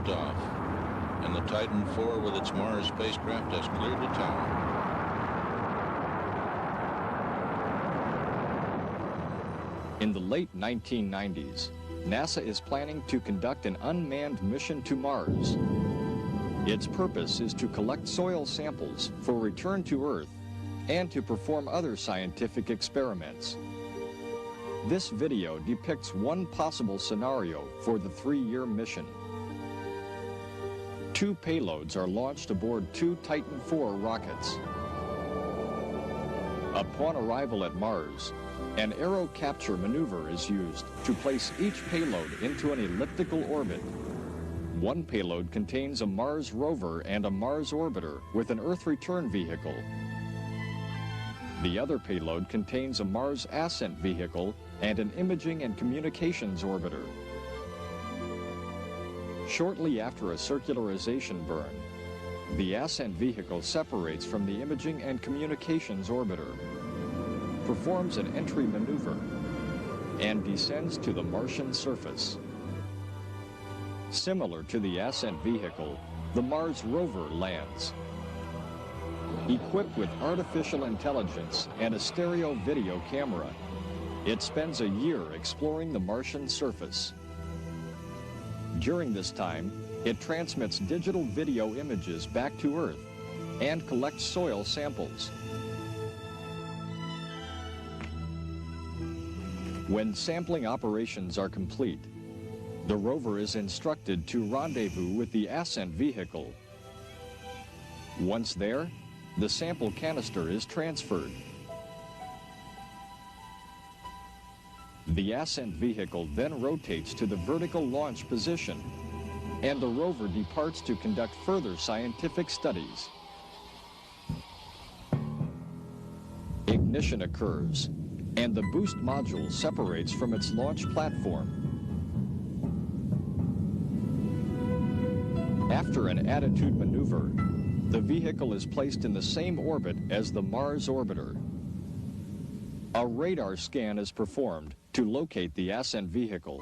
liftoff, and the Titan IV with its Mars spacecraft has cleared the tower. In the late 1990s, NASA is planning to conduct an unmanned mission to Mars. Its purpose is to collect soil samples for return to Earth and to perform other scientific experiments. This video depicts one possible scenario for the 3-year mission. 2 payloads are launched aboard 2 Titan IV rockets. Upon arrival at Mars, an aero capture maneuver is used to place each payload into an elliptical orbit. One payload contains a Mars rover and a Mars orbiter with an Earth return vehicle. The other payload contains a Mars ascent vehicle and an imaging and communications orbiter. Shortly after a circularization burn, the ascent vehicle separates from the imaging and communications orbiter, performs an entry maneuver, and descends to the Martian surface. Similar to the ascent vehicle, the Mars rover lands. Equipped with artificial intelligence and a stereo video camera, it spends a year exploring the Martian surface. During this time, it transmits digital video images back to Earth and collects soil samples. When sampling operations are complete, the rover is instructed to rendezvous with the ascent vehicle. Once there, the sample canister is transferred. The ascent vehicle then rotates to the vertical launch position, and the rover departs to conduct further scientific studies. Ignition occurs, and the boost module separates from its launch platform. After an attitude maneuver, the vehicle is placed in the same orbit as the Mars orbiter. A radar scan is performed to locate the ascent vehicle.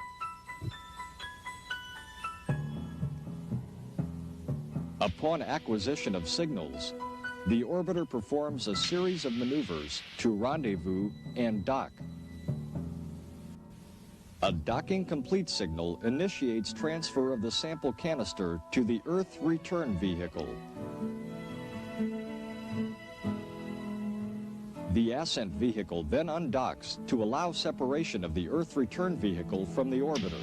Upon acquisition of signals, the orbiter performs a series of maneuvers to rendezvous and dock. A docking complete signal initiates transfer of the sample canister to the Earth return vehicle. The ascent vehicle then undocks to allow separation of the Earth return vehicle from the orbiter.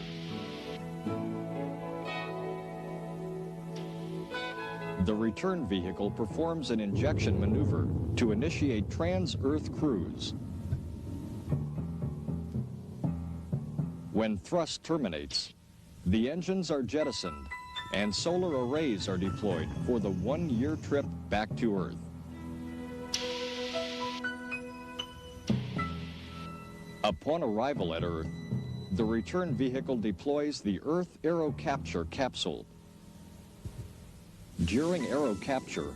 The return vehicle performs an injection maneuver to initiate trans-Earth cruise. When thrust terminates, the engines are jettisoned and solar arrays are deployed for the 1-year trip back to Earth. Upon arrival at Earth, the return vehicle deploys the Earth Aero Capture capsule. During aero capture,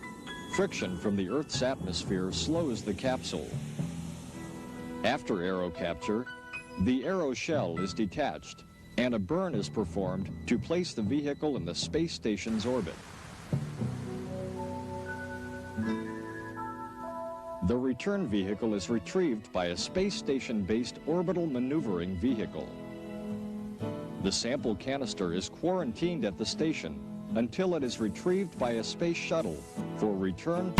friction from the Earth's atmosphere slows the capsule. After aero capture, the aero shell is detached and a burn is performed to place the vehicle in the space station's orbit. The return vehicle is retrieved by a space station-based orbital maneuvering vehicle. The sample canister is quarantined at the station until it is retrieved by a space shuttle for return.